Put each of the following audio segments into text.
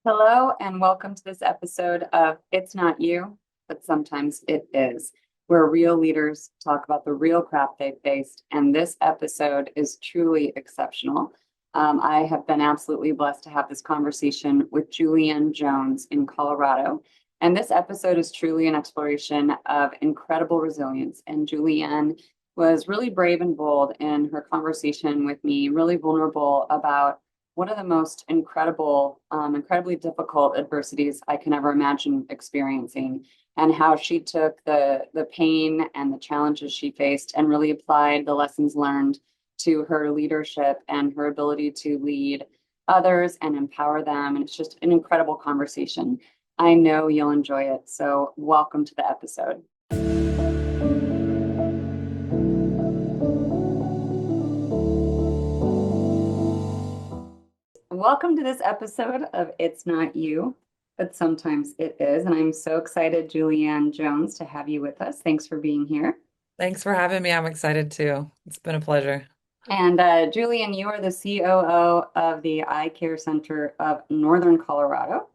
Hello, and welcome to this episode of It's Not You, but Sometimes It Is, where real leaders talk about the real crap they faced. And this episode is truly exceptional. I have been absolutely blessed to have this conversation with Julianne Jones in Colorado. And this episode is truly an exploration of incredible resilience. And Julianne was really brave and bold in her conversation with me, really vulnerable about one of the most incredibly difficult adversities I can ever imagine experiencing, and how she took the pain and the challenges she faced and really applied the lessons learned to her leadership and her ability to lead others and empower them. And it's just an incredible conversation. I know you'll enjoy it. So, welcome to the episode. Welcome to this episode of It's Not You, but Sometimes It Is. And I'm so excited, Julianne Jones, to have you with us. Thanks for being here. Thanks for having me. I'm excited too. It's been a pleasure. And Julianne, you are the COO of the Eye Care Center of Northern Colorado.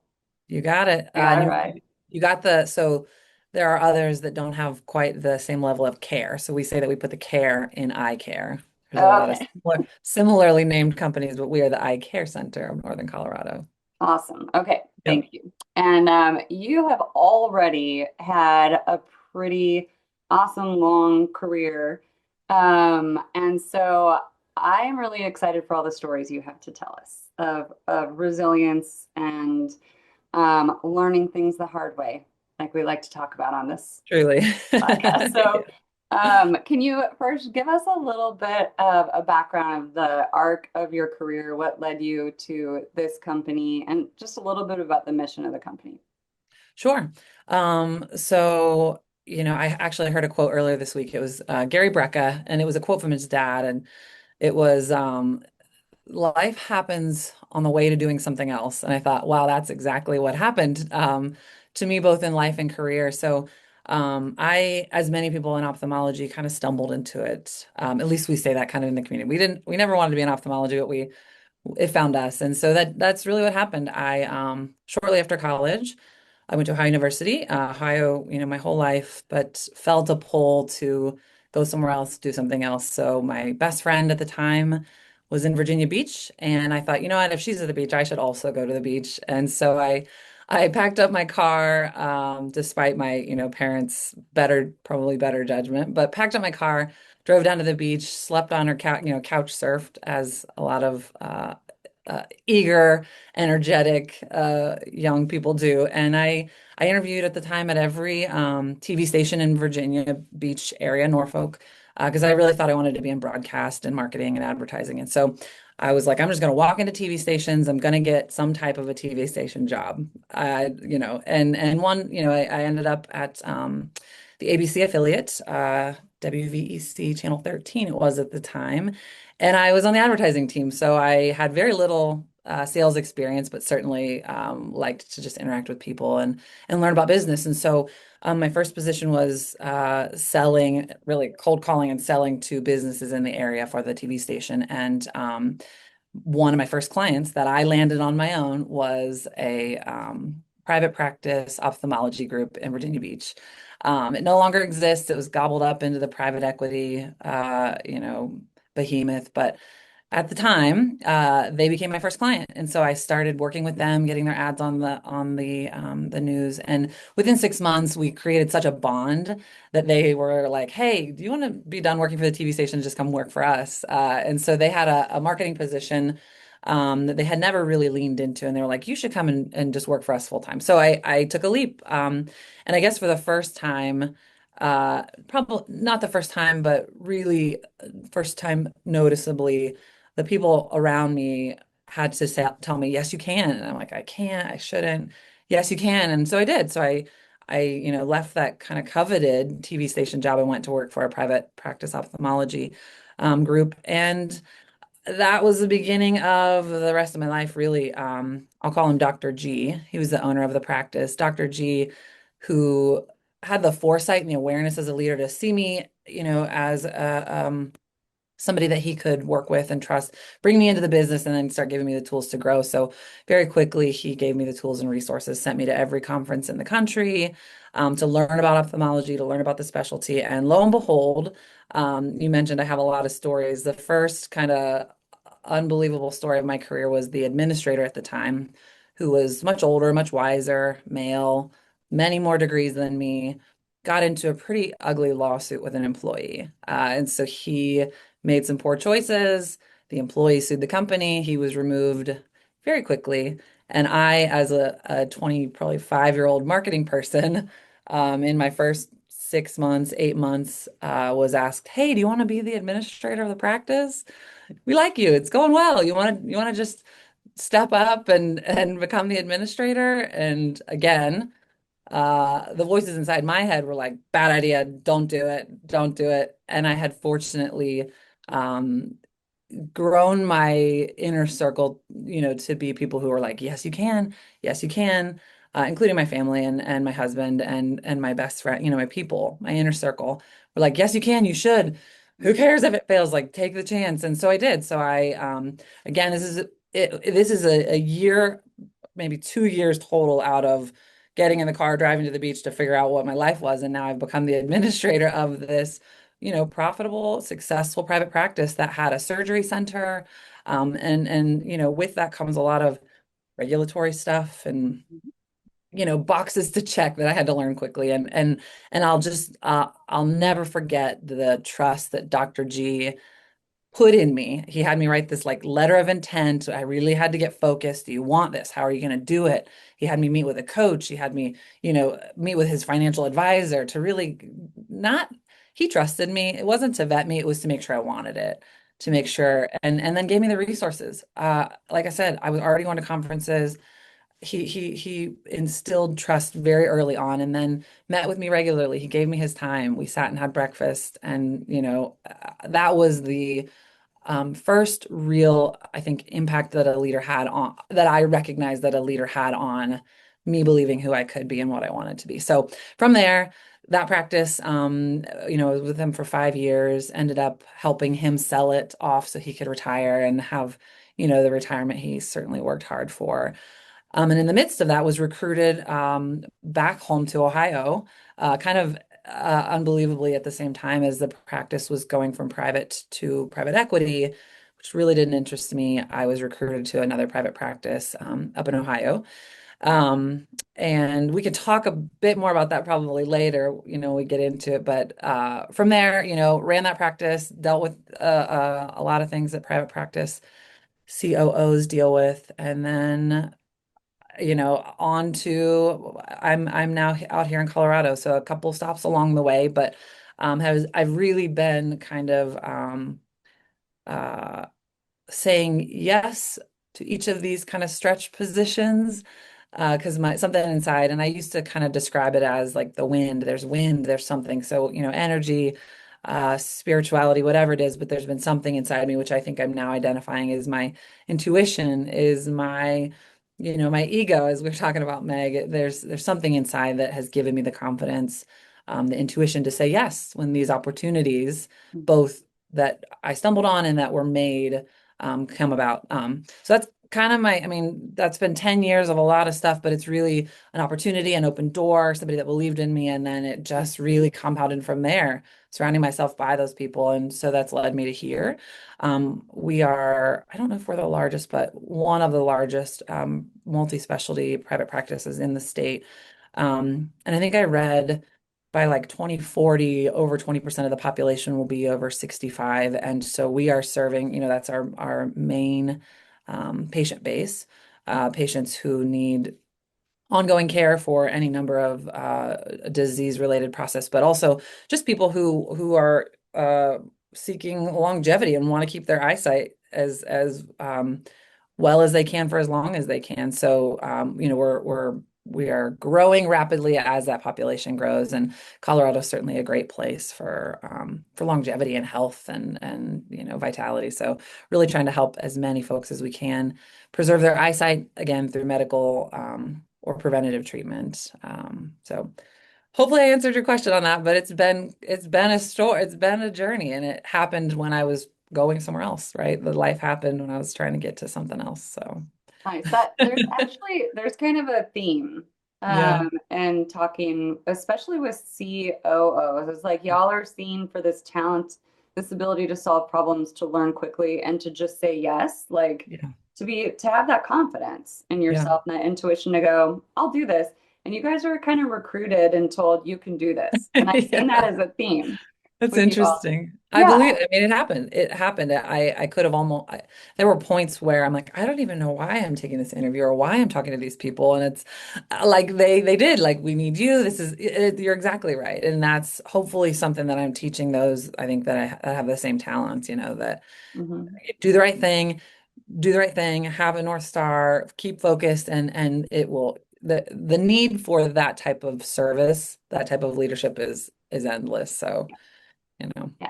You got it. I got And it right. you got so there are others that don't have quite the same level of care. So we say that we put the care in eye care. There's a lot of Okay, similarly named companies, but we are the Eye Care Center of Northern Colorado. awesome. Okay, Yep. thank you. And you have already had a pretty awesome long career. And so I am really excited for all the stories you have to tell us of resilience and learning things the hard way, like we like to talk about on this Truly. podcast. So, can you first give us a little bit of a background of the arc of your career? What led you to this company, and just a little bit about the mission of the company? Sure. I actually heard a quote earlier this week. It was Gary Brecka, and it was a quote from his dad, and it was life happens on the way to doing something else. And I thought, wow, that's exactly what happened to me, both in life and career. As many people in ophthalmology, kind of stumbled into it. At least we say that kind of in the community. We never wanted to be in ophthalmology, but it found us. And so that's really what happened. Shortly after college, I went to Ohio University, Ohio, my whole life, but felt a pull to go somewhere else, do something else. So my best friend at the time was in Virginia Beach, and I thought, you know what, if she's at the beach, I should also go to the beach. And so I packed up my car, despite my, parents' probably better judgment, but packed up my car, drove down to the beach, slept on her couch, couch surfed as a lot of eager, energetic young people do. And I interviewed at the time at every TV station in Virginia Beach area, Norfolk, because I really thought I wanted to be in broadcast and marketing and advertising. And so I was like, I'm just going to walk into TV stations. I'm going to get some type of a TV station job. And one, I ended up at the ABC affiliate, WVEC Channel 13, it was at the time. And I was on the advertising team, so I had very little sales experience, but certainly liked to just interact with people and learn about business. And so my first position was selling, really cold calling and selling to businesses in the area for the TV station. And one of my first clients that I landed on my own was a private practice ophthalmology group in Virginia Beach. It no longer exists. It was gobbled up into the private equity, behemoth. But at the time, they became my first client, and so I started working with them, getting their ads on the news. And within 6 months, we created such a bond that they were like, "Hey, do you want to be done working for the TV station? Just come work for us." And so they had a marketing position that they had never really leaned into, and they were like, "You should come and just work for us full time." So I took a leap, and I guess for the first time. Probably not the first time, but really first time noticeably the people around me had to tell me, yes, you can. And I'm like, I can't, I shouldn't. Yes, you can. And so I did. So I left that kind of coveted TV station job and went to work for a private practice ophthalmology group. And that was the beginning of the rest of my life, really. I'll call him Dr. G. He was the owner of the practice. Dr. G, who had the foresight and the awareness as a leader to see me, as a somebody that he could work with and trust, bring me into the business and then start giving me the tools to grow. So very quickly, he gave me the tools and resources, sent me to every conference in the country to learn about ophthalmology, to learn about the specialty. And lo and behold, you mentioned I have a lot of stories. The first kind of unbelievable story of my career was the administrator at the time, who was much older, much wiser, male, many more degrees than me, got into a pretty ugly lawsuit with an employee. And so he made some poor choices. The employee sued the company. He was removed very quickly. And I, as a 20, probably 5-year-old marketing person, in my first 6 months, 8 months, was asked, "Hey, do you want to be the administrator of the practice? We like you. It's going well. You want to just step up and become the administrator?" And again, the voices inside my head were like, "Bad idea. Don't do it. Don't do it." And I had fortunately um, grown my inner circle, to be people who were like, "Yes, you can. Yes, you can," including my family and my husband and my best friend, my people, my inner circle were like, "Yes, you can. You should. Who cares if it fails? Like, take the chance." And so I did. So again, this is a year, maybe 2 years total out of getting in the car, driving to the beach to figure out what my life was. And now I've become the administrator of this, profitable, successful private practice that had a surgery center. And with that comes a lot of regulatory stuff and boxes to check that I had to learn quickly. And I'll never forget the trust that Dr. G put in me. He had me write this like letter of intent. I really had to get focused. Do you want this? How are you going to do it? He had me meet with a coach. He had me, meet with his financial advisor to really not, he trusted me. It wasn't to vet me, it was to make sure I wanted it, to make sure, and then gave me the resources. Like I said, I was already going to conferences. He instilled trust very early on and then met with me regularly. He gave me his time. We sat and had breakfast and that was the first real, I think, impact that a leader had on that I recognized that a leader had on me believing who I could be and what I wanted to be. So from there, that practice, I was with him for 5 years, ended up helping him sell it off so he could retire and have, the retirement he certainly worked hard for. And in the midst of that was recruited back home to Ohio, kind of unbelievably at the same time as the practice was going from private to private equity, which really didn't interest me. I was recruited to another private practice up in Ohio. And we could talk a bit more about that probably later, we get into it. But from there, ran that practice, dealt with a lot of things that private practice COOs deal with. And then on to I'm now out here in Colorado, so a couple stops along the way, but I've really been kind of uh saying yes to each of these kind of stretch positions because my something inside, and I used to kind of describe it as like the wind, there's something. So, energy, spirituality, whatever it is, but there's been something inside me, which I think I'm now identifying as my intuition, is my ego, as we are talking about, Meg. There's something inside that has given me the confidence, the intuition to say yes when these opportunities, both that I stumbled on and that were made, come about. So that's kind of I mean, that's been 10 years of a lot of stuff, but it's really an opportunity, an open door, somebody that believed in me. And then it just really compounded from there, surrounding myself by those people. And so that's led me to here. We are, I don't know if we're the largest, but one of the largest multi-specialty private practices in the state. And I think I read by like 2040, over 20% of the population will be over 65. And so we are serving, that's our main patient base, patients who need ongoing care for any number of disease-related process, but also just people who are seeking longevity and want to keep their eyesight as well as they can for as long as they can. So we are growing rapidly as that population grows, and Colorado is certainly a great place for longevity and health and vitality. So really trying to help as many folks as we can preserve their eyesight again through medical or preventative treatment. So hopefully I answered your question on that, but it's been a story, it's been a journey, and it happened when I was going somewhere else, right? The life happened when I was trying to get to something else. So Nice. That there's kind of a theme yeah, and talking, especially with COOs. It's like y'all are seen for this talent, this ability to solve problems, to learn quickly, and to just say yes, like yeah, to have that confidence in yeah. yourself and that intuition to go, I'll do this. And you guys are kind of recruited and told you can do this. And I've seen that Yeah. as a theme That's with you all. interesting. I Yeah. believe, I mean, it happened. It happened. I could have almost, there were points where I'm like, I don't even know why I'm taking this interview or why I'm talking to these people. And it's like they did, like, we need you. This is, you're exactly right. And that's hopefully something that I'm teaching those, I think that I have the same talents, that Hmm. do the right thing, do the right thing, have a North Star, keep focused, and it will, the need for that type of service, that type of leadership is endless. So, you know. Yeah.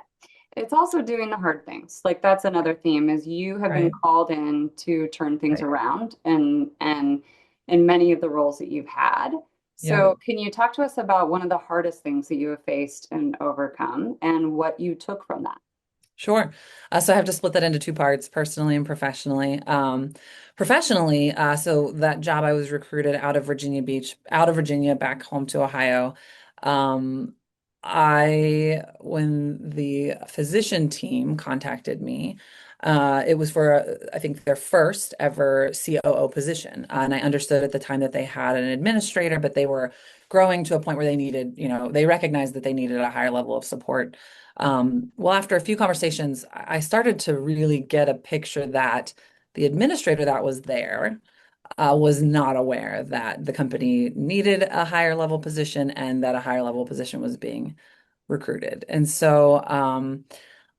It's also doing the hard things. Like that's another theme is you have been Right. called in to turn things Right. around and in many of the roles that you've had. Yeah. So can you talk to us about one of the hardest things that you have faced and overcome and what you took from that? Sure. So I have to split that into two parts, personally and professionally. Professionally, so that job I was recruited out of Virginia Beach, out of Virginia, back home to Ohio. Um, when the physician team contacted me, it was for, I think, their first ever COO position. And I understood at the time that they had an administrator, but they were growing to a point where they needed, they recognized that they needed a higher level of support. Well, after a few conversations, I started to really get a picture that the administrator that was there was not aware that the company needed a higher level position and that a higher level position was being recruited. And so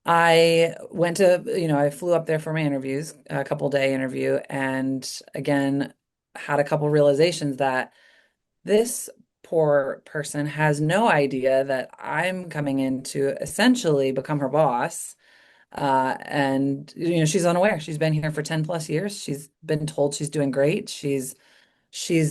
I went to, I flew up there for my interviews, a couple day interview, and again, had a couple realizations that this poor person has no idea that I'm coming in to essentially become her boss. And she's unaware. She's been here for 10 plus years. She's been told she's doing great. She's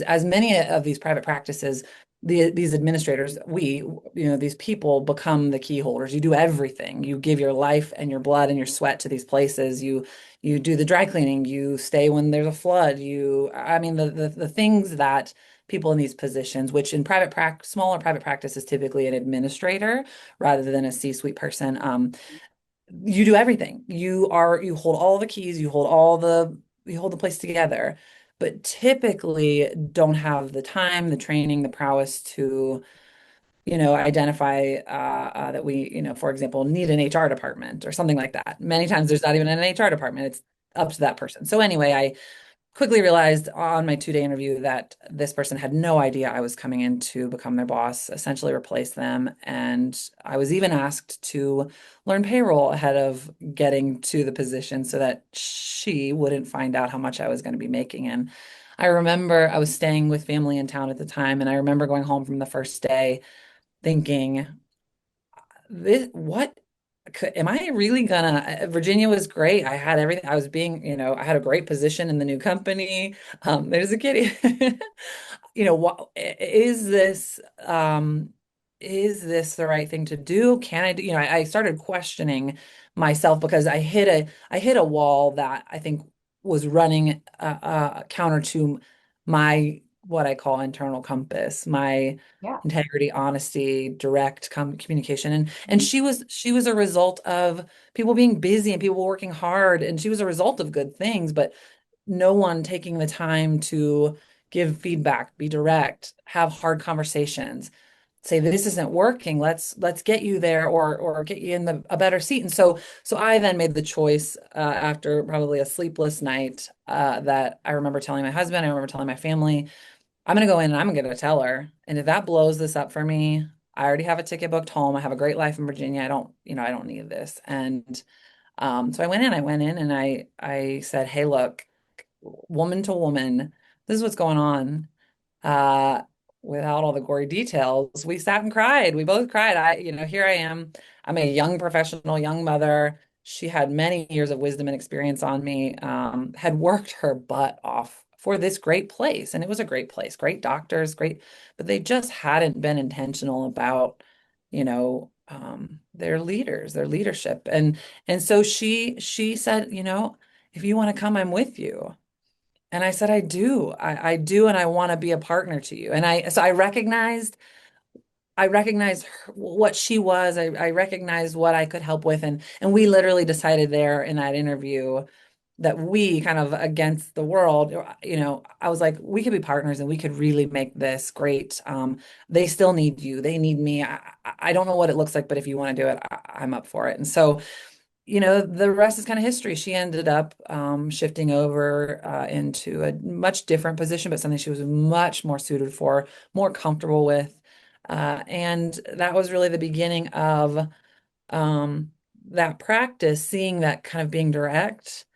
as many of these private practices, these administrators, these people become the key holders. You do everything. You give your life and your blood and your sweat to these places. You do the dry cleaning. You stay when there's a flood. I mean, the things that people in these positions, which in smaller private practice is typically an administrator rather than a C-suite person. You do everything. You hold all the keys, you hold the place together, but typically don't have the time, the training, the prowess to, identify that we, for example, need an HR department or something like that. Many times there's not even an HR department. It's up to that person. So anyway, I quickly realized on my 2 day interview that this person had no idea I was coming in to become their boss, essentially replace them. And I was even asked to learn payroll ahead of getting to the position so that she wouldn't find out how much I was going to be making. And I remember I was staying with family in town at the time, and I remember going home from the first day thinking, what am I really gonna? Virginia was great. I had everything. I was being, I had a great position in the new company. There's a kitty. What is this the right thing to do? Can I do, I started questioning myself because I hit a wall that I think was running counter to my what I call internal compass, my Yeah. integrity, honesty, direct communication. And Mhm. she was a result of people being busy and people working hard, and she was a result of good things, but no one taking the time to give feedback, be direct, have hard conversations, say this isn't working. Let's get you there or get you in a better seat. And so I then made the choice after probably a sleepless night that I remember telling my husband, I remember telling my family, I'm gonna go in and I'm gonna tell her. And if that blows this up for me, I already have a ticket booked home. I have a great life in Virginia. I don't need this. And so I went in and I said, hey, look, woman to woman, this is what's going on. Uh, Without all the gory details, we sat and cried. We both cried. Here I am. I'm a young professional, young mother. She had many years of wisdom and experience on me, had worked her butt off for this great place. And it was a great place, great doctors, great, but they just hadn't been intentional about, their leaders, their leadership. And so she said, you know, if you want to come, I'm with you. And I said, I do. I do, and I want to be a partner to you. And so I recognized what she was. I recognized what I could help with. And we literally decided there in that interview that we kind of against the world, you know, I was like, we could be partners and we could really make this great. They still need you. They need me. I don't know what it looks like, but if you want to do it, I'm up for it. And so, you know, the rest is kind of history. She ended up shifting over into a much different position, but something she was much more suited for, more comfortable with. And that was really the beginning of that practice, seeing that kind of being direct,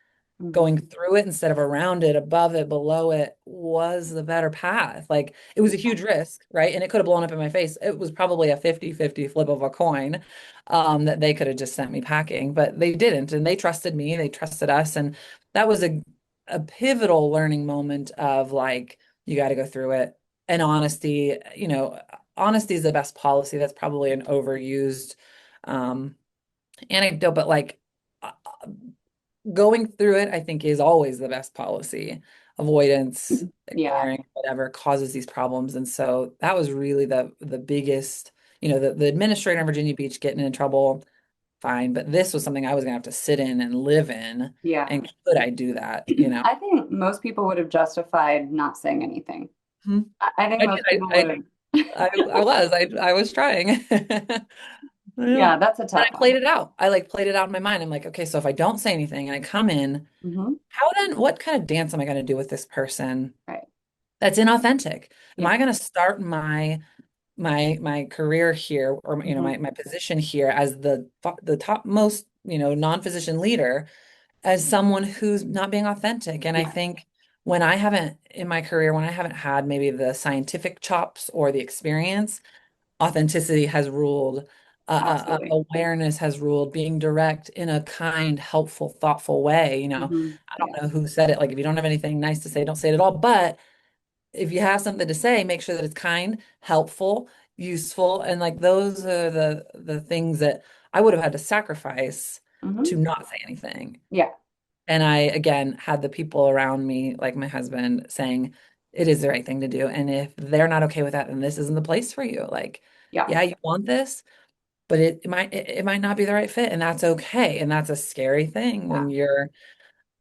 Mhm. going through it instead of around it, above it, below it was the better path. Like it was a huge risk, right? And it could have blown up in my face. It was probably a 50-50 flip of a coin that they could have just sent me packing, but they didn't. And they trusted me, they trusted us. And that was a pivotal learning moment of like, you got to go through it. And honesty, you know, honesty is the best policy. That's probably an overused um, anecdote, but like, going through it, I think, is always the best policy. Avoidance, Yeah, ignoring, whatever causes these problems. And so that was really the biggest, you know, the administrator in Virginia Beach getting in trouble, fine. But this was something I was gonna have to sit in and live in. yeah. And could I do that, you know? I think most people would have justified not saying anything. Mhm. I think I did. most people would have. I was trying. Yeah. Yeah, that's a But tough I played one. it out. I like played it out in my mind. I'm like, okay, so if I don't say anything and I come in, Hmm. how then, what kind of dance am I going to do with this person Right. that's inauthentic? Am Yeah. I going to start my career here, or you know, Hmm. my position here as the topmost, you know, non-physician leader, as someone who's not being authentic? And I Yeah, think when I haven't in my career, when I haven't had maybe the scientific chops or the experience, authenticity has ruled. absolutely. Awareness has ruled, being direct in a kind, helpful, thoughtful way. You know, Hmm. I Yeah. don't know who said it. Like, if you don't have anything nice to say, don't say it at all. But if you have something to say, make sure that it's kind, helpful, useful, and like those are the things that I would have had to sacrifice to Hmm. not say anything. Yeah. And I again had the people around me, like my husband, saying it is the right thing to do. And if they're not okay with that, then this isn't the place for you. Like, Yeah. yeah, you want this, but it might not be the right fit, and that's okay. And that's a scary thing Yeah. when you're,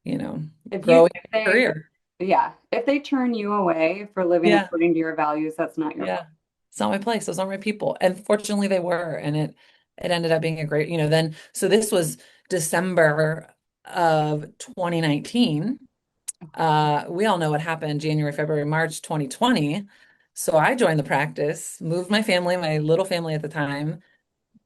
you know, If you, growing if your they, career. yeah, if they turn you away for living Yeah. according to your values, that's not your Yeah. fault. It's not my place. Those aren't my people. And fortunately they were. And it ended up being a great, you know, then so this was December of 2019. We all know what happened January, February, March 2020. So I joined the practice, moved my family, my little family at the time.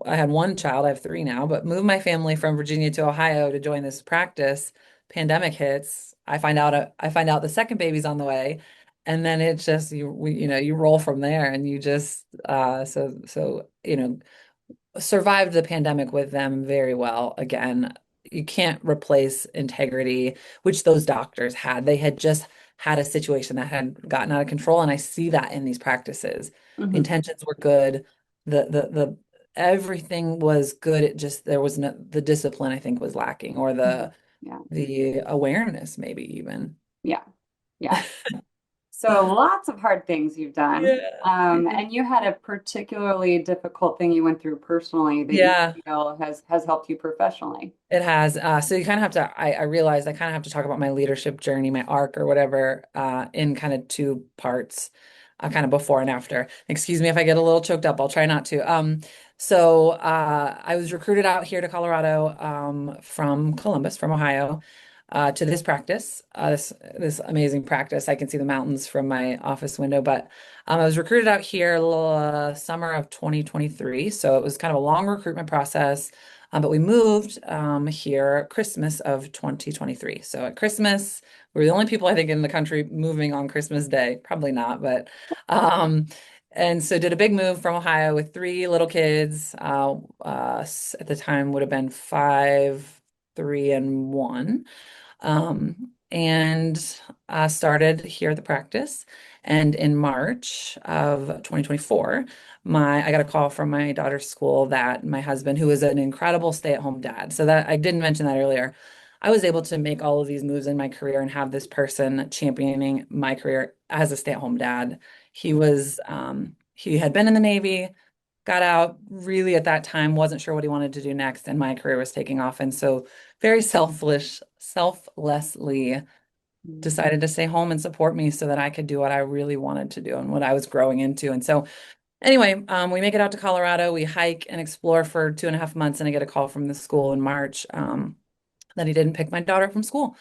I had one child, I have three now, but moved my family from Virginia to Ohio to join this practice. Pandemic hits. I find out the second baby's on the way. And then it just you know, you roll from there and you just you know, survived the pandemic with them very well. Again, you can't replace integrity, which those doctors had. They had just had a situation that had gotten out of control, and I see that in these practices. The Hmm. intentions were good. The everything was good. It just there was no the discipline I think was lacking, or Hmm. Yeah. the awareness maybe even. Yeah. Yeah. So lots of hard things you've done. Yeah. Yeah. And you had a particularly difficult thing you went through personally that you Yeah. feel has helped you professionally. It has. So you kind of have to, I realized I kind of have to talk about my leadership journey, my arc or whatever, in kind of two parts, kind of before and after. Excuse me if I get a little choked up. I'll try not to. I was recruited out here to Colorado, from Columbus, from Ohio, to this practice, this amazing practice. I can see the mountains from my office window, but I was recruited out here summer of 2023. So it was kind of a long recruitment process. But we moved here Christmas of 2023. So at Christmas, we were the only people I think in the country moving on Christmas Day. Probably not, but and so did a big move from Ohio with three little kids. At the time would have been five, three, and one. and started here at the practice. And in March of 2024, I got a call from my daughter's school that my husband, who is an incredible stay-at-home dad, so that I didn't mention that earlier. I was able to make all of these moves in my career and have this person championing my career as a stay-at-home dad. He had been in the Navy, got out really at that time, wasn't sure what he wanted to do next, and my career was taking off. And so very selflessly Mhm. decided to stay home and support me so that I could do what I really wanted to do and what I was growing into. And so anyway, we make it out to Colorado. We hike and explore for 2.5 months, and I get a call from the school in March, that he didn't pick my daughter up from school.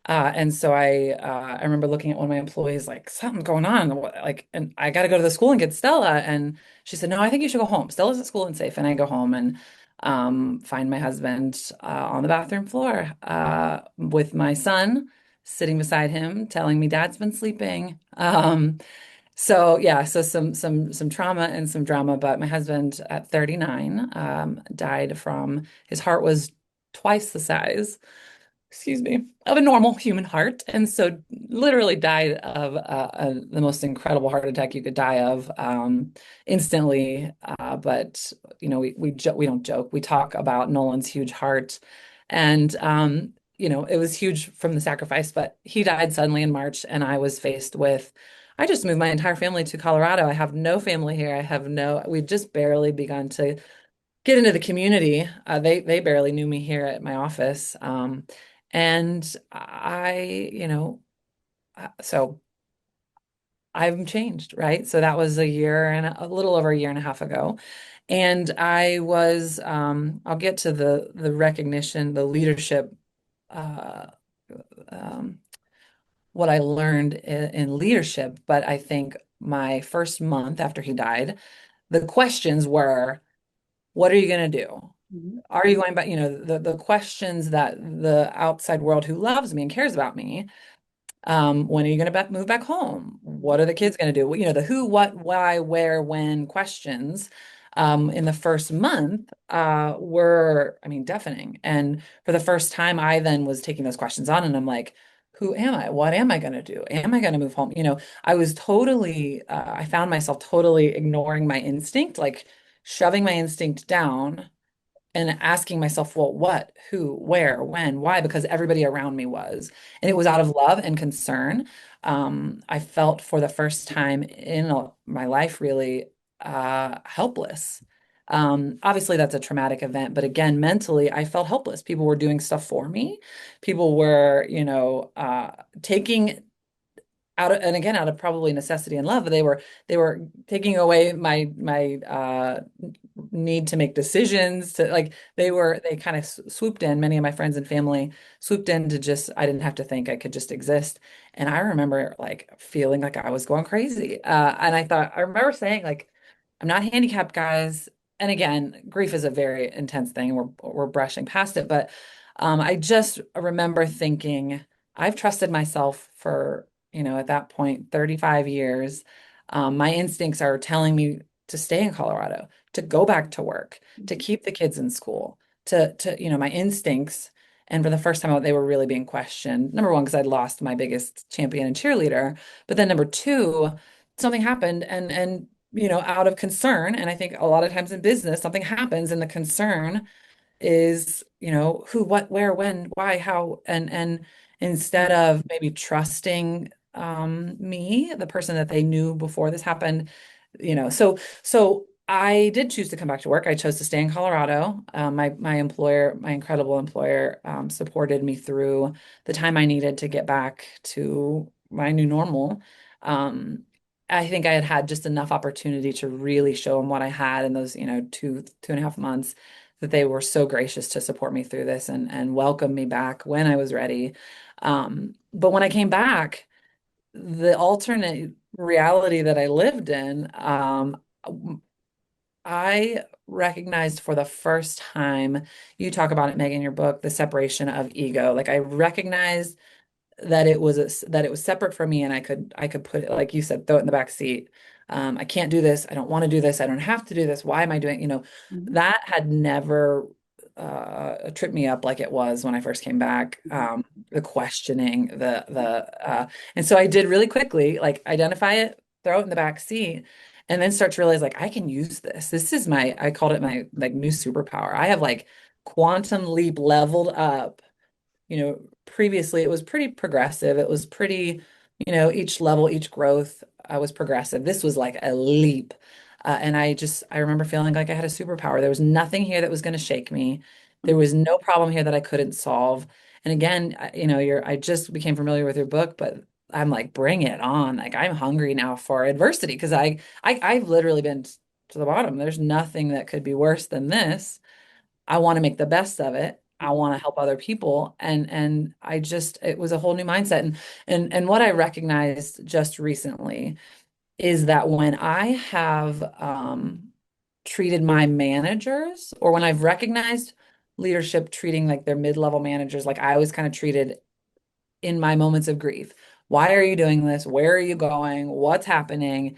And so I remember looking at one of my employees like something's going on, like, and I got to go to the school and get Stella. And she said, "No, I think you should go home. Stella's at school and safe." And I go home and find my husband on the bathroom floor with my son sitting beside him, telling me Dad's been sleeping. So yeah, so some trauma and some drama. But my husband at 39 died from his heart was twice the size, excuse me, of a normal human heart. And so literally died of the most incredible heart attack you could die of, instantly. But we don't joke. We talk about Nolan's huge heart, and it was huge from the sacrifice. But he died suddenly in March, and I was faced with. I just moved my entire family to Colorado. I have no family here. We've just barely begun to get into the community. They barely knew me here at my office. And so I'm changed, right? So that was a little over a year and a half ago. And I'll get to the recognition, the leadership, uh, um, what I learned in leadership. But I think my first month after he died, the questions were, what are you going to do? Mhm. Are you going back? The questions that the outside world who loves me and cares about me, when are you going to move back home? What are the kids going to do? The who, what, why, where, when questions, in the first month, were, I mean, deafening. And for the first time, I then was taking those questions on, and I'm like, who am I? What am I going to do? Am I going to move home? I found myself totally ignoring my instinct, like shoving my instinct down and asking myself, well, what, who, where, when, why? Because everybody around me was. And it was out of love and concern. I felt for the first time in my life really helpless. Obviously, that's a traumatic event, but again, mentally, I felt helpless. People were doing stuff for me. People were, taking out of probably necessity and love, they were taking away my need to make decisions, to like they kind of swooped in. Many of my friends and family swooped in to just, I didn't have to think, I could just exist. And I remember like feeling like I was going crazy, and I remember saying like, I'm not handicapped, guys. And again, grief is a very intense thing, and we're brushing past it. But I just remember thinking, I've trusted myself for, at that point, 35 years. My instincts are telling me to stay in Colorado, to go back to work, to keep the kids in school, my instincts. And for the first time, they were really being questioned. Number one, because I'd lost my biggest champion and cheerleader. But then number two, something happened, and out of concern. And I think a lot of times in business, something happens, and the concern is, who, what, where, when, why, how, and instead of maybe trusting me, the person that they knew before this happened, so I did choose to come back to work. I chose to stay in Colorado. My employer, my incredible employer, supported me through the time I needed to get back to my new normal. Um, I think I had had just enough opportunity to really show them what I had in those, 2.5 months, that they were so gracious to support me through this and welcome me back when I was ready. But when I came back, the alternate reality that I lived in, I recognized for the first time, you talk about it, Megan, in your book, the separation of ego. Like I recognized that it was separate from me, and I could put it, like you said, throw it in the back seat. I can't do this. I don't want to do this. I don't have to do this. Why am I doing, Mhm. that had never trip me up like it was when I first came back. Mhm. The questioning, and so I did really quickly like identify it, throw it in the back seat, and then start to realize like I can use this. This is my, I called it my like new superpower. I have like quantum leap leveled up. Previously it was pretty progressive. It was pretty, each level, each growth was progressive. This was like a leap. And I remember feeling like I had a superpower. There was nothing here that was going to shake me. There was no problem here that I couldn't solve. And again, I just became familiar with your book, but I'm like, bring it on. Like I'm hungry now for adversity because I've literally been to the bottom. There's nothing that could be worse than this. I want to make the best of it. I Mhm. want to help other people. And I just it was a whole new mindset. And what I recognized just recently is that when I have treated my managers, or when I've recognized leadership treating like their mid-level managers like I was kind of treated in my moments of grief. Why are you doing this? Where are you going? What's happening?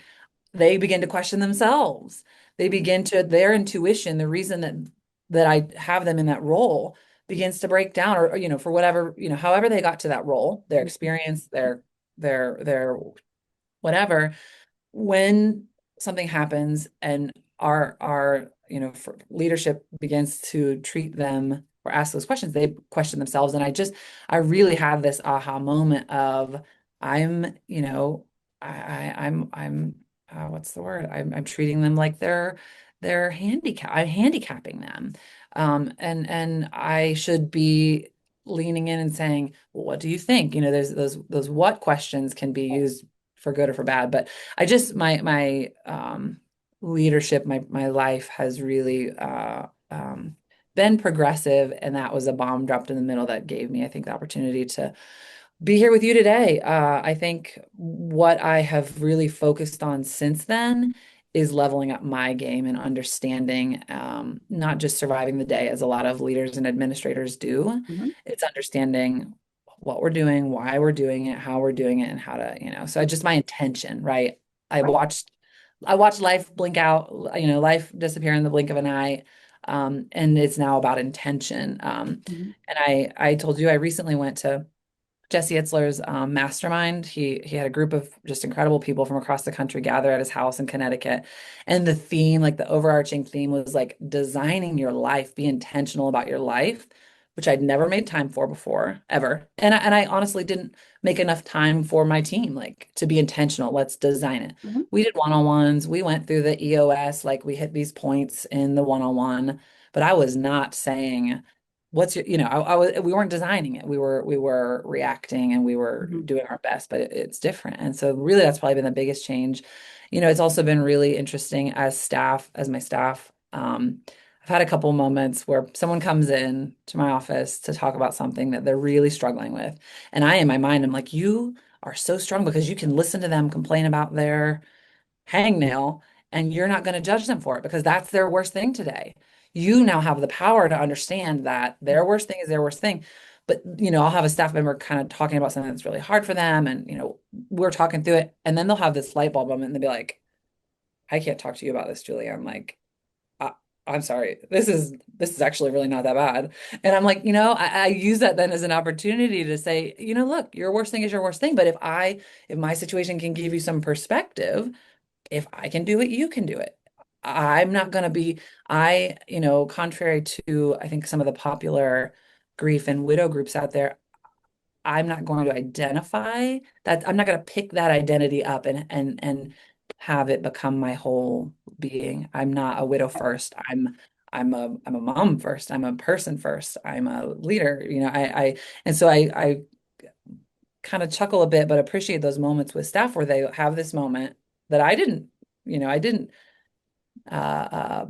They begin to question themselves. They begin to, their intuition, the reason that I have them in that role begins to break down, or for whatever, however they got to that role, their Mhm. experience, their whatever. When something happens and our leadership begins to treat them or ask those questions, they question themselves. And I really had this aha moment of I'm you know I'm what's the word, I'm treating them like they're I'm handicapping them. And I should be leaning in and saying, well, what do you think? There's those what questions can be used for good or for bad. But I just my leadership, my life has really been progressive, and that was a bomb dropped in the middle that gave me, I think, the opportunity to be here with you today. I think what I have really focused on since then is leveling up my game and understanding, not just surviving the day as a lot of leaders and administrators do. Mhm. It's understanding what we're doing, why we're doing it, how we're doing it, and how to, so just my intention, right? I Right. watched I watched life blink out, life disappear in the blink of an eye. And it's now about intention. Mhm. And I told you I recently went to Jesse Itzler's mastermind. He had a group of just incredible people from across the country gather at his house in Connecticut. And the theme, like the overarching theme was like designing your life, be intentional about your life, which I'd never made time for before, ever. And I honestly didn't make enough time for my team, like to be intentional. Let's design it. Mhm. We did one-on-ones. We went through the EOS, like we hit these points in the one-on-one, but I was not saying what's your, we weren't designing it. We were reacting, and we were Mhm. doing our best, but it's different. And so really that's probably been the biggest change. It's also been really interesting as my staff. I've had a couple moments where someone comes in to my office to talk about something that they're really struggling with. And I, in my mind, I'm like, you are so strong because you can listen to them complain about their hangnail, and you're not going to judge them for it because that's their worst thing today. You now have the power to understand that their worst thing is their worst thing. But, I'll have a staff member kind of talking about something that's really hard for them, and, we're talking through it, and then they'll have this light bulb moment and they'll be like, I can't talk to you about this, Julie. I'm like, I, I'm sorry. This is actually really not that bad. And I'm like, I use that then as an opportunity to say, look, your worst thing is your worst thing. But if my situation can give you some perspective, if I can do it, you can do it. I'm not going to be, contrary to, I think, some of the popular grief and widow groups out there, I'm not going to identify that. I'm not going to pick that identity up and have it become my whole being. I'm not a widow first. I'm a mom first. I'm a person first. I'm a leader. And so I kind of chuckle a bit, but appreciate those moments with staff where they have this moment that I didn't uh, uh,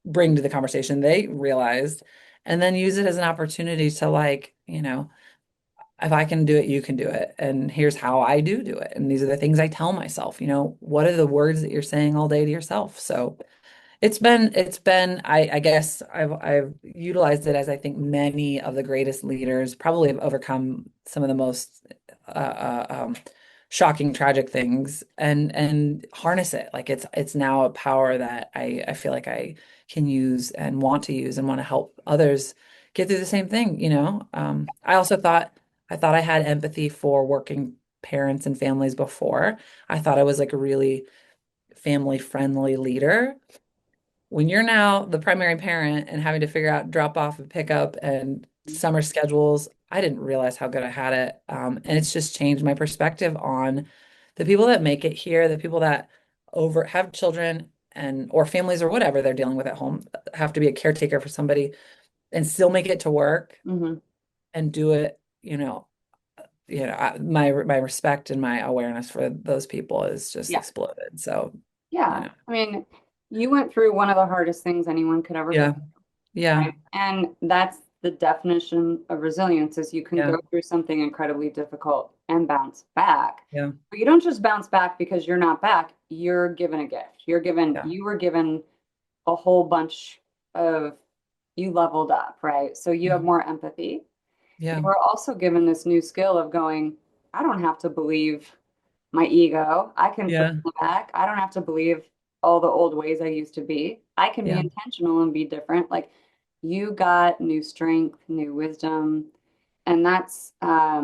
bring to the conversation. They realized, and then use it as an opportunity to like, if I can do it, you can do it. And here's how I do it. And these are the things I tell myself, what are the words that you're saying all day to yourself? So it's been, I guess I've utilized it as I think many of the greatest leaders probably have overcome some of the most uh, uh, um, shocking, tragic things and harness it. Like it's now a power that I feel like I can use and want to use and want to help others get through the same thing, you know? I also thought I had empathy for working parents and families before. I thought I was like a really family friendly leader. When you're now the primary parent and having to figure out drop off and pick up and summer schedules, I didn't realize how good I had it. And it's just changed my perspective on the people that make it here, the people that over have children and or families or whatever they're dealing with at home, have to be a caretaker for somebody and still make it to work Hmm. and do it, my respect and my awareness for those people is just Yeah. exploded. So, you Yeah. know, I mean, you went through one of the hardest things anyone could ever go, yeah, yeah, right? And that's the definition of resilience is you can yeah, go through something incredibly difficult and bounce back. yeah, But you don't just bounce back because you're not back. You're given a gift. yeah, You were given a whole bunch of, you leveled up, right? So you have yeah, more empathy. You yeah, were also given this new skill of going, I don't have to believe my ego. I can put yeah, it back. I don't have to believe all the old ways I used to be. I can be yeah, intentional and be different. Like you got new strength, new wisdom. And that's, I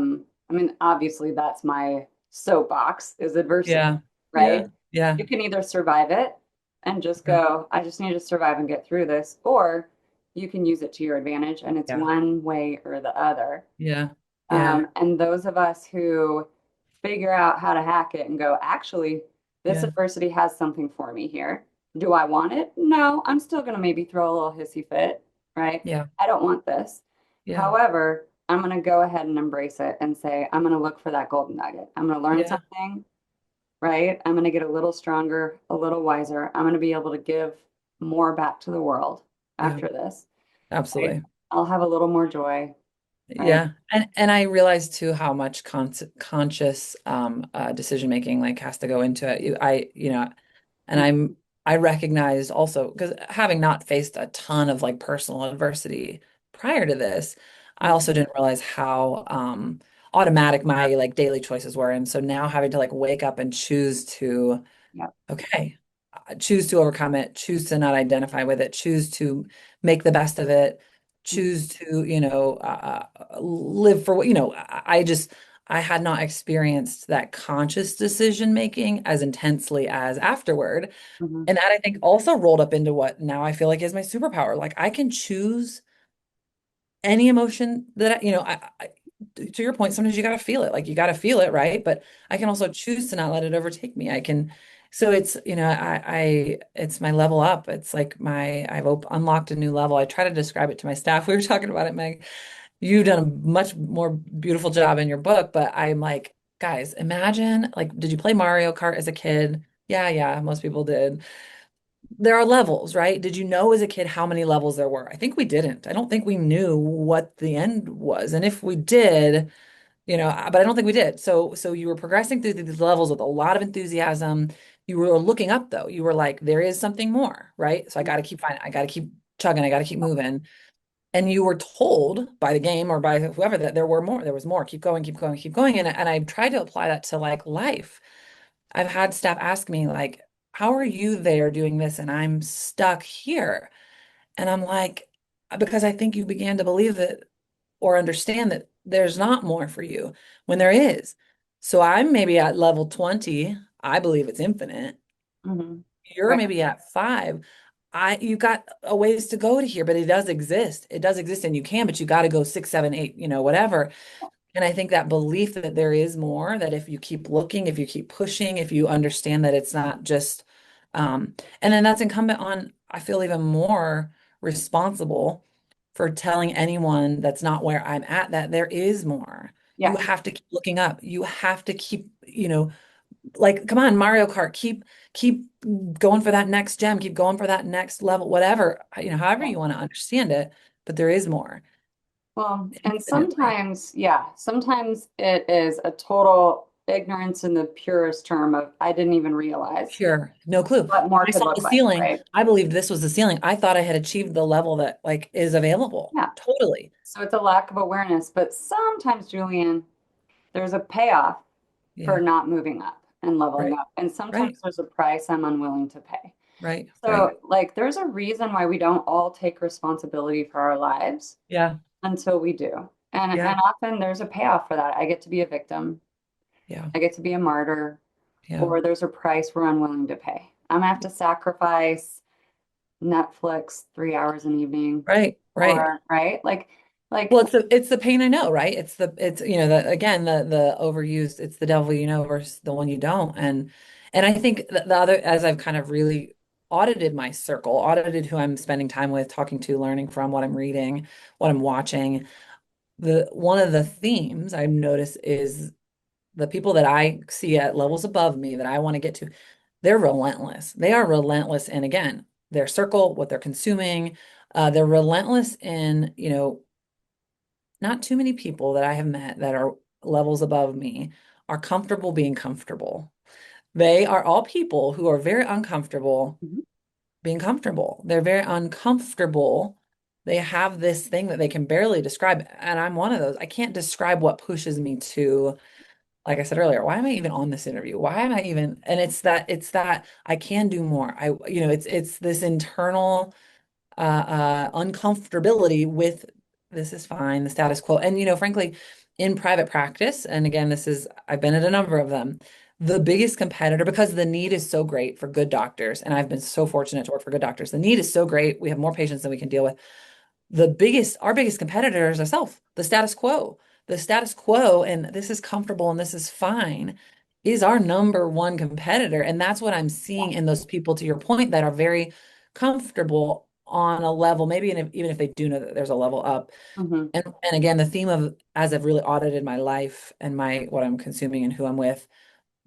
mean, obviously that's my soapbox is adversity, yeah, right? yeah, yeah, You can either survive it and just yeah, go, I just need to survive and get through this, or you can use it to your advantage and it's yeah, one way or the other. yeah, yeah, And those of us who figure out how to hack it and go, actually, this yeah, adversity has something for me here. Do I want it? No, I'm still going to maybe throw a little hissy fit, right? yeah, I don't want this. yeah, However, I'm going to go ahead and embrace it and say, I'm going to look for that golden nugget. I'm going to learn yeah, something, right? I'm going to get a little stronger, a little wiser. I'm going to be able to give more back to the world yeah, after this, right? absolutely. I'll have a little more joy, right? Yeah. And I realized too how much conscious decision making like has to go into it. And I recognized also because having not faced a ton of like personal adversity prior to this, I Mhm. also didn't realize how automatic my like daily choices were. And so now having to like wake up and choose to, Yep. okay, choose to overcome it, choose to not identify with it, choose to make the best of it, choose to, live for what, I had not experienced that conscious decision making as intensely as afterward. Mhm. And that I think also rolled up into what now I feel like is my superpower. Like I can choose any emotion that to your point, sometimes you got to feel it. Like you got to feel it, right? But I can also choose to not let it overtake me. I can, so it's, it's my level up. It's like I've unlocked a new level. I try to describe it to my staff. We were talking about it, Meg. You've done a much more beautiful job in your book, but I'm like, guys, imagine, like, did you play Mario Kart as a kid? Yeah, yeah, most people did. There are levels, right? Did you know as a kid how many levels there were? I think we didn't. I don't think we knew what the end was. And if we did, but I don't think we did. So you were progressing through these levels with a lot of enthusiasm. You were looking up though. You were like, there is something more, right? So I got to keep finding, I got to keep chugging, I got to keep moving. And you were told by the game or by whoever that there was more. Keep going, keep going, keep going. And I tried to apply that to like life. I've had staff ask me like, how are you there doing this and I'm stuck here? And I'm like, because I think you began to believe that or understand that there's not more for you when there is. So I'm maybe at level 20. I believe it's infinite. Mhm. You're Right. maybe at 5. You got a ways to go to here, but it does exist. It does exist and you can, but you got to go 6, 7, 8, whatever. And I think that belief that there is more, that if you keep looking, if you keep pushing, if you understand that it's not just, and then that's incumbent on, I feel even more responsible for telling anyone that's not where I'm at that there is more. You Yeah. have to keep looking up. You have to keep, like, come on, Mario Kart, keep going for that next gem, keep going for that next level, whatever, however Yeah. you want to understand it, but there is more, Well, and infinitely. sometimes, yeah, sometimes it is a total ignorance in the purest term of I didn't even realize Pure, no clue. When what more I could saw look the like, ceiling, right? I believed this was the ceiling. I thought I had achieved the level that like is available. Yeah. Totally. So it's a lack of awareness, but sometimes, Julian, there's a payoff for Yeah. not moving up and leveling Right. up. And sometimes Right. there's a price I'm unwilling to pay. Right. Right. So, like, there's a reason why we don't all take responsibility for our lives Yeah. until we do. Yeah. And often there's a payoff for that. I get to be a victim, Yeah. I get to be a martyr, Yeah. or there's a price we're unwilling to pay. I'm gonna have to sacrifice Netflix 3 hours an evening, Right. Right. or right? Well, Like, it's the pain I know, right? It's the again the overused, it's the devil you know versus the one you don't. And I think the other, as I've kind of really audited my circle, audited who I'm spending time with, talking to, learning from, what I'm reading, what I'm watching, the one of the themes I've noticed is the people that I see at levels above me that I want to get to, they're relentless. They are relentless in, again, their circle, what they're consuming. They're relentless in, not too many people that I have met that are levels above me are comfortable being comfortable. They are all people who are very uncomfortable mhm, being comfortable. They're very uncomfortable. They have this thing that they can barely describe. And I'm one of those. I can't describe what pushes me to, like I said earlier, why am I even on this interview? Why am I even, and it's that I can do more. It's this internal uncomfortability with this is fine, the status quo. And, frankly, in private practice, and again, I've been at a number of them, the biggest competitor, because the need is so great for good doctors, and I've been so fortunate to work for good doctors, the need is so great. We have more patients than we can deal with. Our biggest competitor is ourselves, the status quo. The status quo, and this is comfortable and this is fine, is our number one competitor. And that's what I'm yeah, seeing in those people, to your point, that are very comfortable on a level, maybe even if they do know that there's a level up. mhm, And again, the theme of, as I've really audited my life and my what I'm consuming and who I'm with,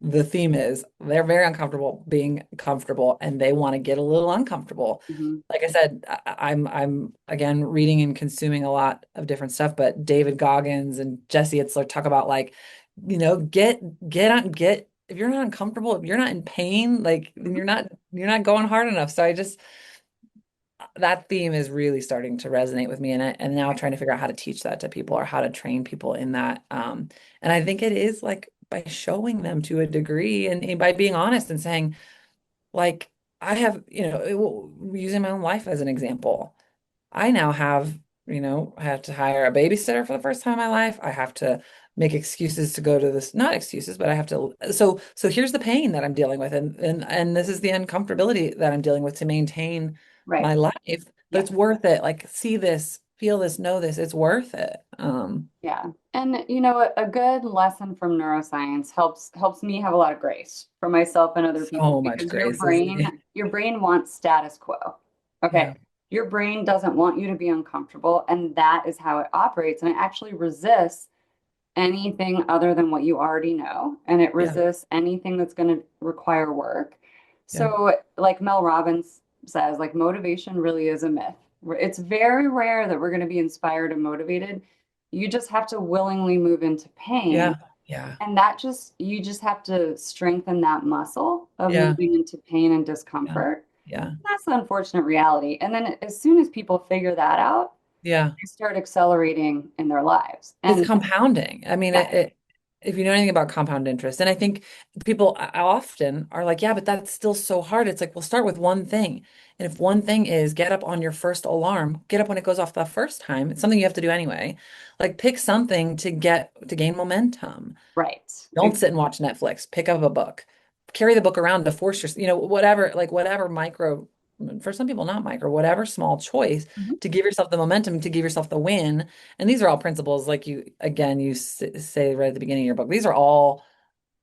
the theme is they're very uncomfortable being comfortable and they want to get a little uncomfortable. mhm. Like I said, I'm again reading and consuming a lot of different stuff, but David Goggins and Jesse Itzler talk about, like, get if you're not uncomfortable, if you're not in pain, like, then you're not going hard enough. So I just, that theme is really starting to resonate with me, and now trying to figure out how to teach that to people, or how to train people in that. And I think it is like by showing them to a degree, and by being honest and saying, like, I have, using my own life as an example. I now have, I have to hire a babysitter for the first time in my life. I have to make excuses to go to this, not excuses, but I have to. So here's the pain that I'm dealing with, and this is the uncomfortability that I'm dealing with to maintain Right. my life. But Yeah. it's worth it. Like, see this, feel this, know this. It's worth it. Yeah. And a good lesson from neuroscience helps me have a lot of grace for myself and other people So much because grace is the, your brain wants status quo. Okay. yeah, Your brain doesn't want you to be uncomfortable, and that is how it operates. And it actually resists anything other than what you already know, and it yeah, resists anything that's going to require work. yeah, So, like Mel Robbins says, like motivation really is a myth. It's very rare that we're going to be inspired and motivated. You just have to willingly move into yeah, pain. yeah, And you just have to strengthen that muscle of yeah, moving into pain and yeah, discomfort. yeah, That's the unfortunate reality. And then as soon as people figure that out, yeah. they start accelerating in their lives. It's And compounding. I mean, yeah, if you know anything about compound interest, and I think people often are like, yeah, but that's still so hard. It's like, we'll start with one thing. And if one thing is get up on your first alarm, get up when it goes off the first time. It's something you have to do anyway. Like, pick something to gain momentum. right. Don't sit and watch Netflix. Pick up a book. Carry the book around to force your, whatever, like whatever micro, for some people, not micro, whatever small choice Mhm. to give yourself the momentum, to give yourself the win. And these are all principles, like you say right at the beginning of your book.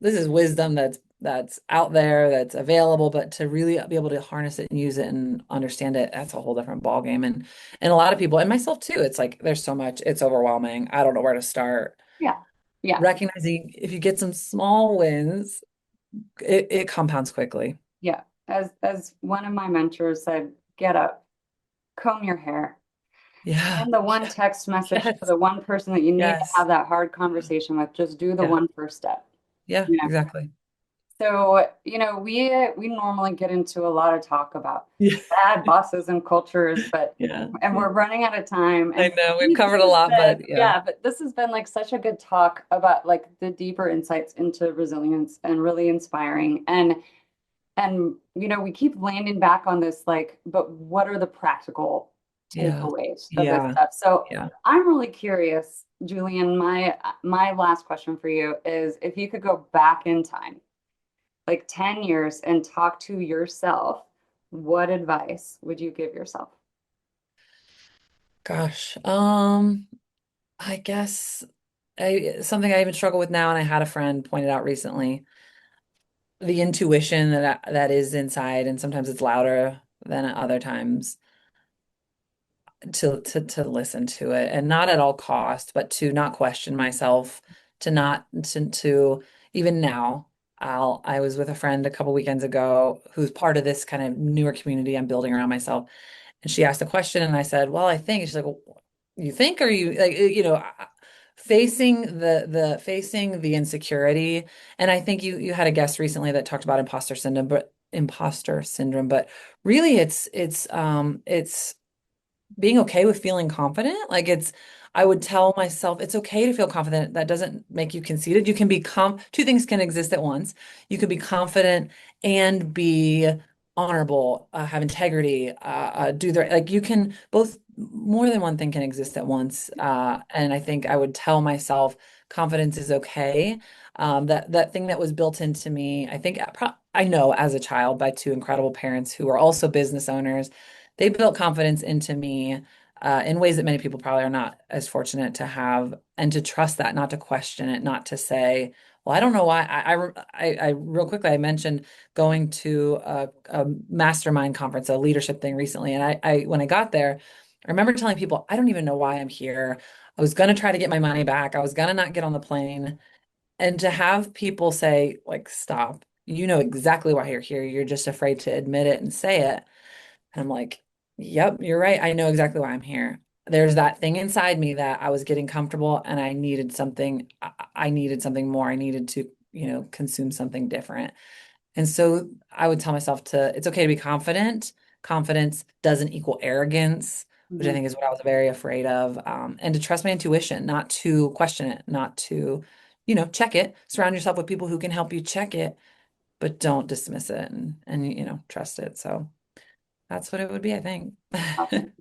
This is wisdom that's out there, that's available, but to really be able to harness it and use it and understand it, that's a whole different ball game. And a lot of people, and myself too, it's like there's so much, it's overwhelming. I don't know where to start. Yeah. Yeah. Recognizing if you get some small wins, it compounds quickly. Yeah. As one of my mentors said, get up, comb your hair, Yeah. send the one text message to Yes. the one person that you need to Yes. have that hard conversation with. Just do the Yeah. one first step. Yeah, You know, exactly. So, we normally get into a lot of talk about Yeah. bad bosses and cultures, but Yeah. and Yeah. we're running out of time. I And for know we've me, this covered a has lot, been, but yeah. yeah, but this has been like such a good talk about like the deeper insights into resilience and really inspiring. And we keep landing back on this, like, but what are the practical Yeah. takeaways of this Yeah. stuff? So Yeah. I'm really curious, Julian, my last question for you is if you could go back in time, like 10 years, and talk to yourself, what advice would you give yourself? Gosh. I guess something I even struggle with now, and I had a friend point it out recently, the intuition that is inside, and sometimes it's louder than at other times, to listen to it, and not at all cost, but to not question myself, to not to even now. I was with a friend a couple weekends ago who's part of this kind of newer community I'm building around myself. And she asked a question, and I said, "Well, I think." And she's like, "Well, you think? Or you like, facing the insecurity?" And I think you had a guest recently that talked about imposter syndrome, but really it's being okay with feeling confident. Like I would tell myself it's okay to feel confident. That doesn't make you conceited. You can be two things can exist at once. You could be confident and be honorable, have integrity, do the like you can both, more than one thing can exist at once. And I think I would tell myself confidence is okay. That thing that was built into me, I think I know as a child by two incredible parents who are also business owners. They built confidence into me in ways that many people probably are not as fortunate to have, and to trust that, not to question it, not to say, well, I don't know why. I real quickly, I mentioned going to a mastermind conference, a leadership thing recently. And when I got there, I remember telling people, I don't even know why I'm here. I was going to try to get my money back. I was going to not get on the plane. And to have people say, like, stop, you know exactly why you're here. You're just afraid to admit it and say it. And I'm like, yep, you're right. I know exactly why I'm here. There's that thing inside me that I was getting comfortable, and I needed something. I needed something more. I needed to, consume something different. And so I would tell myself it's okay to be confident. Confidence doesn't equal arrogance, which I Mhm. think is what I was very afraid of. And to trust my intuition, not to question it, not to, check it. Surround yourself with people who can help you check it, but don't dismiss it, and trust it. So that's what it would be, I think. Awesome.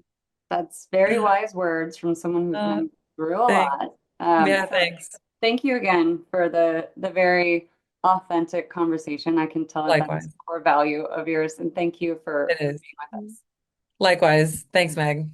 That's very wise words from someone who's Uh, been through a thanks. lot. Yeah, So thanks. thank you again for the very authentic conversation. I can tell that that's Likewise. a core value of yours, and thank you It for is. being with us. Likewise. Thanks, Meg.